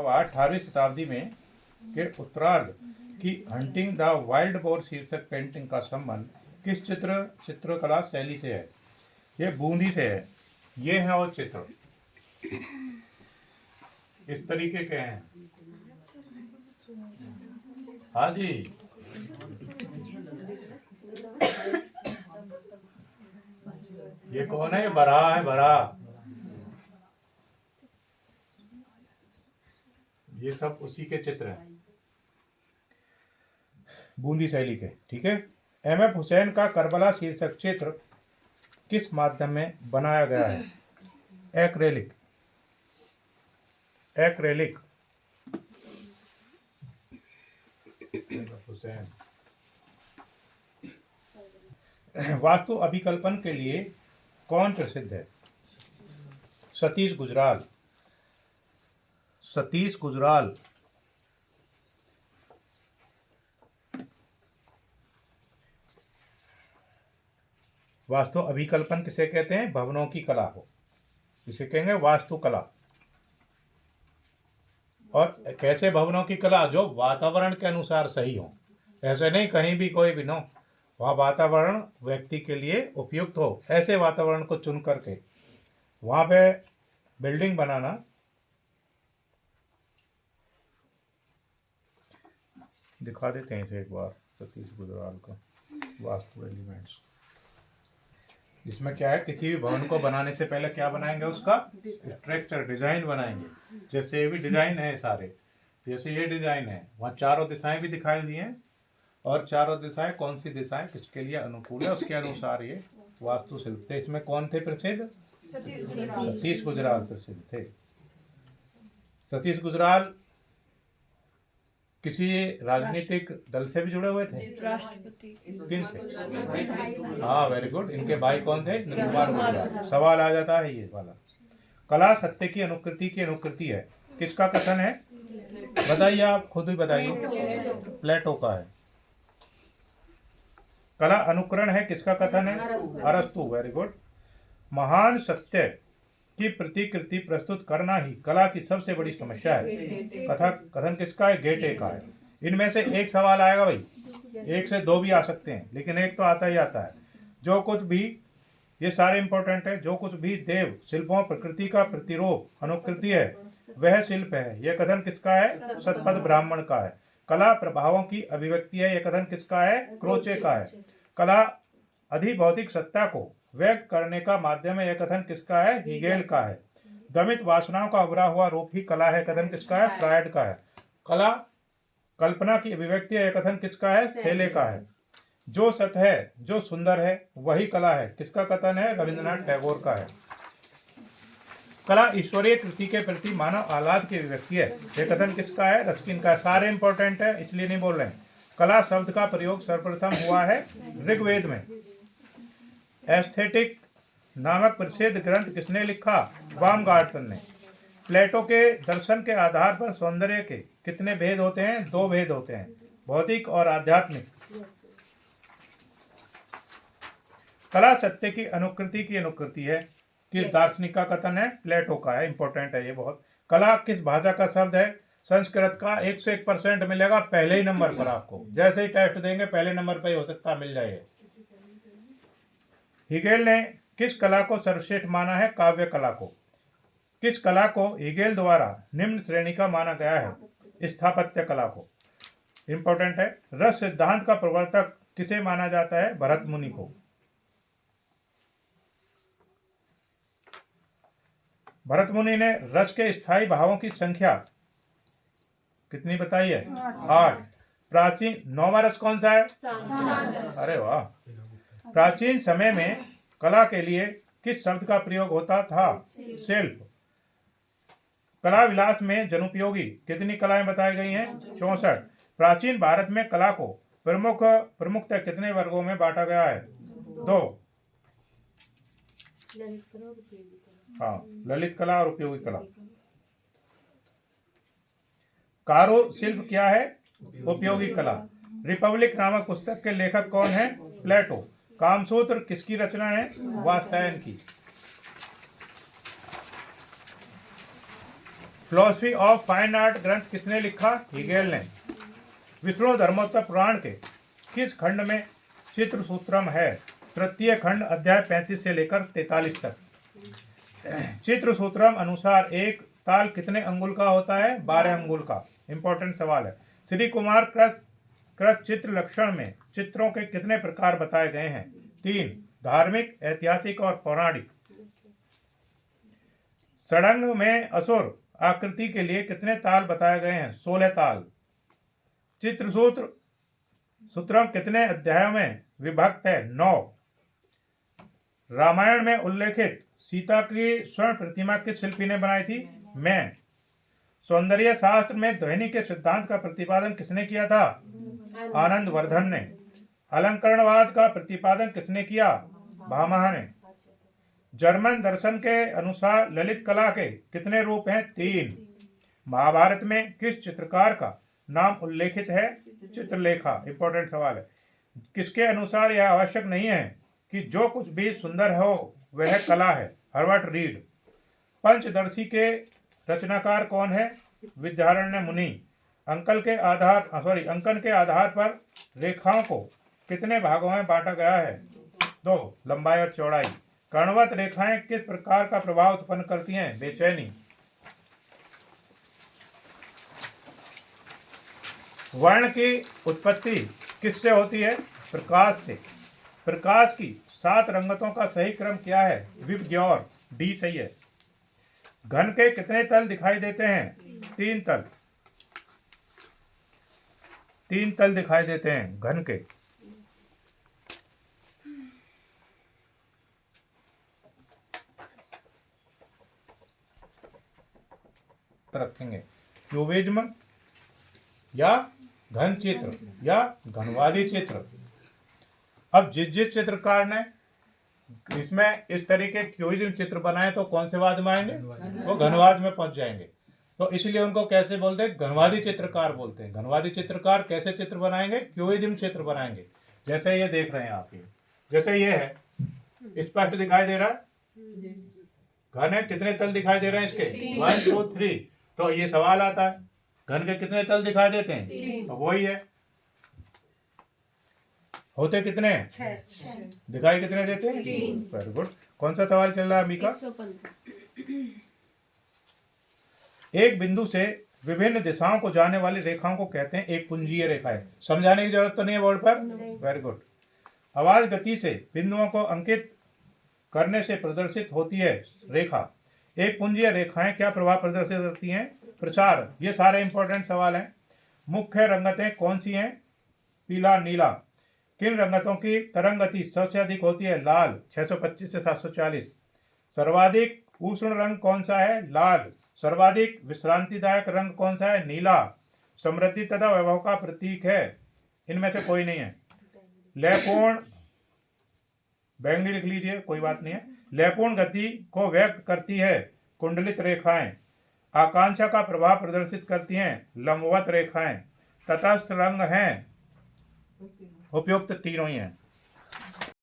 18वीं शताब्दी में के उत्तरार्ध की हंटिंग द वाइल्ड बोर शीर्षक पेंटिंग का संबंध किस चित्रकला शैली से है? ये बूंदी से है। ये है वो चित्र इस तरीके के हैं। हाँ जी, ये कौन है? बराह है, बराह। ये सब उसी के चित्र हैं, बूंदी शैली के। ठीक है। एम.एफ. हुसैन का करबला शीर्षक चित्र किस माध्यम में बनाया गया है? एक्रेलिक। एक्रेलिक। हुसैन। वास्तु अभिकल्पन के लिए कौन प्रसिद्ध है? सतीश गुजराल। सतीश गुजराल। वास्तु अभिकल्पन किसे कहते हैं? भवनों की कला को इसे कहेंगे वास्तुकला। और कैसे भवनों की कला? जो वातावरण के अनुसार सही हो। ऐसे नहीं कहीं भी कोई भी न, वहाँ वातावरण व्यक्ति के लिए उपयुक्त हो, ऐसे वातावरण को चुन करके वहाँ पे बिल्डिंग बनाना। दिखा देते हैं इसे एक बार, सतीश गुजराल का वास्तु एलिमेंट्स। इसमें क्या है, किसी भी भवन को बनाने से पहले क्या बनाएंगे? उसका स्ट्रक्चर, डिजाइन बनाएंगे। जैसे ये भी डिजाइन है सारे, जैसे ये डिजाइन है, वहाँ चारों दिशाएं भी दिखाई हुई हैं, और चारों दिशाएं कौन सी दिशाएं किसके लिए अनुकूल है उसके अनुसार ये वास्तुशिल्प थे। इसमें कौन थे प्रसिद्ध? सतीश गुजराल प्रसिद्ध थे। सतीश गुजराल किसी राजनीतिक दल से भी जुड़े हुए थे? राष्ट्रपति। किन से? हाँ, वेरी गुड। इनके भाई कौन थे? कुमार गुजराल। सवाल आ जाता है ये वाला। कला सत्य की अनुकृति है, किसका कथन है? बताइए, आप खुद ही बताइए। प्लेटो का है। कला अनुकरण है, किसका कथन है? अरस्तु। Very good. महान सत्य की प्रतिकृति प्रस्तुत करना ही कला की सबसे बड़ी समस्या है, कथन किसका है? गेटे का है। इनमें से एक सवाल आएगा भाई, एक से दो भी आ सकते हैं, लेकिन एक तो आता ही आता है। जो कुछ भी, ये सारे इंपॉर्टेंट है, जो कुछ भी देव शिल्पों प्रकृति का प्रतिरूप अनुकृति है वह शिल्प है, यह कथन किसका है? सतपथ ब्राह्मण का है। कला प्रभावों की अभिव्यक्ति है, यह कथन किसका है? क्रोचे का है। कला अधिभौतिक सत्ता को व्यक्त करने का माध्यम है, यह कथन किसका है? हीगेल का है। दमित वासनाओं का उभरा हुआ रूप ही कला है, कथन किसका है? फ्रायड का है। कला कल्पना की अभिव्यक्ति है, यह कथन किसका है? सेले का है। जो सत्य है, जो सुंदर है, वही कला है, किसका कथन है? रविंद्रनाथ टैगोर का है। कला ईश्वरीय कृति के प्रति मानव आह्लाद की अभिव्यक्ति है, यह कथन किसका है? रस्किन का है। सारे इंपॉर्टेंट है, इसलिए नहीं बोल रहे हैं। कला शब्द का प्रयोग सर्वप्रथम हुआ है ऋग्वेद में। एस्थेटिक नामक प्रसिद्ध ग्रंथ किसने लिखा? बामगार्टन ने। प्लेटो के दर्शन के आधार पर सौंदर्य के कितने भेद होते हैं? दो भेद होते हैं, भौतिक और आध्यात्मिक। कला सत्य की अनुकृति है, किस दार्शनिक का कथन है? प्लेटो का है। इंपॉर्टेंट है ये बहुत। कला किस भाषा का शब्द है? संस्कृत का। 101% मिलेगा पहले ही नंबर पर आपको, जैसे ही टेस्ट देंगे पहले नंबर पर ही हो सकता है मिल जाए। हीगेल ने किस कला को सर्वश्रेष्ठ माना है? काव्य कला को। किस कला को हीगेल द्वारा निम्न श्रेणी का माना गया है? स्थापत्य कला को। इंपॉर्टेंट है। रस सिद्धांत का प्रवर्तक किसे माना जाता है? भरत मुनि को। भरत मुनि ने रस के स्थायी भावों की संख्या कितनी बताई है? 8। प्राचीन 9वां रस कौन सा है? अरे वाह। प्राचीन समय में कला के लिए किस शब्द का प्रयोग होता था? शिल्प। कला विलास में जनोपयोगी कितनी कलाएं बताई गई हैं? 64। प्राचीन भारत में कला को प्रमुखतः कितने वर्गों में बांटा गया है? 2। हाँ, ललित कला और उपयोगी कला। कारो शिल्प क्या है? उपयोगी कला। रिपब्लिक नामक पुस्तक के लेखक कौन है? प्लेटो। कामसूत्र किसकी रचना है? वात्स्यायन की। फिलोसफी ऑफ फाइन आर्ट ग्रंथ किसने लिखा? हीगेल ने। विष्णु धर्मोत्तर पुराण के किस खंड में चित्र सूत्रम है? तृतीय खंड, अध्याय 35 से लेकर 43 तक। चित्र सूत्रम अनुसार एक ताल कितने अंगुल का होता है? 12 अंगुल का। इंपॉर्टेंट सवाल है। श्री कुमार कृत चित्र लक्षण में चित्रों के कितने प्रकार बताए गए हैं? 3, धार्मिक, ऐतिहासिक और पौराणिक। षडंग में असुर आकृति के लिए कितने ताल बताए गए हैं? 16 ताल। चित्र सूत्रम कितने अध्यायों में विभक्त है? 9। रामायण में उल्लेखित सीता की स्वर्ण प्रतिमा किस शिल्पी ने बनाई थी? मैं। सौंदर्य शास्त्र में ध्वनि के सिद्धांत का प्रतिपादन किसने किया था? आनंद वर्धन ने। अलंकरणवाद का प्रतिपादन किसने किया? भामह ने। जर्मन दर्शन के अनुसार ललित कला के कितने रूप हैं? 3। महाभारत में किस चित्रकार का नाम उल्लेखित है? चित्रलेखा। इंपॉर्टेंट सवाल है। किसके अनुसार यह आवश्यक नहीं है कि जो कुछ भी सुंदर हो वह कला है? Herbert read. पंचदर्शी के रचनाकार कौन है? विद्यारण्य मुनि। अंकन के आधार पर रेखाओं को कितने भागों में बांटा गया है? 2, लंबाई और चौड़ाई। कर्णवत रेखाएं किस प्रकार का प्रभाव उत्पन्न करती हैं? बेचैनी। वर्ण की उत्पत्ति किससे होती है? प्रकाश से। प्रकाश की 7 रंगतों का सही क्रम क्या है? विबग्योर। डी सही है। घन के कितने तल दिखाई देते हैं? 3 तल। 3 तल दिखाई देते हैं घन के। रखेंगे क्यूबिज्म या घन चित्र या घनवादी चित्र। अब जिस चित्रकार ने इसमें इस तरीके क्यूबिज्म चित्र बनाए तो कौन से वाद में आएंगे? वो घनवाद में पहुंच जाएंगे। तो इसलिए उनको कैसे बोलते हैं? घनवादी चित्रकार बोलते हैं। घनवादी चित्रकार कैसे चित्र बनाएंगे? क्यूबिज्म चित्र बनाएंगे। जैसे ये देख रहे हैं आप, ये जैसे ये है, स्पष्ट दिखाई दे रहा है। घन है, कितने तल दिखाई दे रहे हैं इसके? 1, 2, 3। तो ये सवाल आता है घन के कितने तल दिखाई देते हैं? तो वही है। होते कितने? 6। दिखाई कितने देते हैं? 3। Very good. कौन सा सवाल चल रहा है अम्बिका? एक बिंदु से विभिन्न दिशाओं को जाने वाली रेखाओं को कहते हैं एक पुंजीय रेखा है। समझाने की जरूरत तो नहीं है बोर्ड पर? Very good. आवाज गति से बिंदुओं को अंकित करने से प्रदर्शित होती है रेखा। एक पुंजीय रेखाएं क्या प्रभाव प्रदर्शित करती हैं? प्रसार। ये सारे इंपॉर्टेंट सवाल हैं। मुख्य रंगतें कौन सी हैं? पीला, नीला। किन रंगतों की तरंग गति सबसे अधिक होती है? लाल, 625 से 740। सर्वाधिक उष्ण रंग कौन सा है? लाल। सर्वाधिक विश्रांतिदायक रंग कौन सा है? नीला। समृद्धि तथा वैभव का प्रतीक है। इनमें से कोई नहीं है। लयपूर्ण, बैंगनी लिख लीजिए, कोई बात नहीं है। लयपूर्ण गति को व्यक्त करती है कुंडलित रेखाएं। आकांक्षा का प्रभाव प्रदर्शित करती हैं लंबवत रेखाएं। तटस्थ रंग हैं उपयुक्त तीनों ही हैं।